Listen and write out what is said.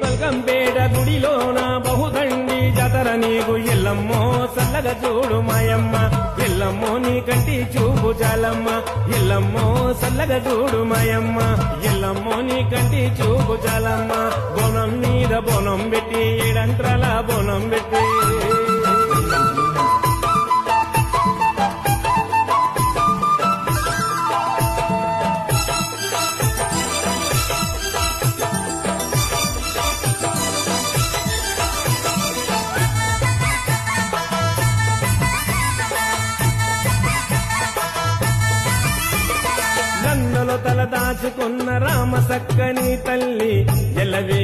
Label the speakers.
Speaker 1: గొల్కంపేట గుడిలోన బహుదండి జాతర నీకు ఎల్లమ్మో చల్లగా చూడు మాయమ్మ ఎల్లమ్మో నీ కంటి చూపు చాలమ్మ ఎల్లమ్మో చల్లగా చూడు మాయమ్మ ఎల్లమ్మో నీ కంటి చూపు చాలమ్మ బోనం మీద బోనం పెట్టి ఏడంత్రాల బోనం పెట్టి నందలో తల దాచుకున్న రామ సక్కని తల్లి ఎల్లవే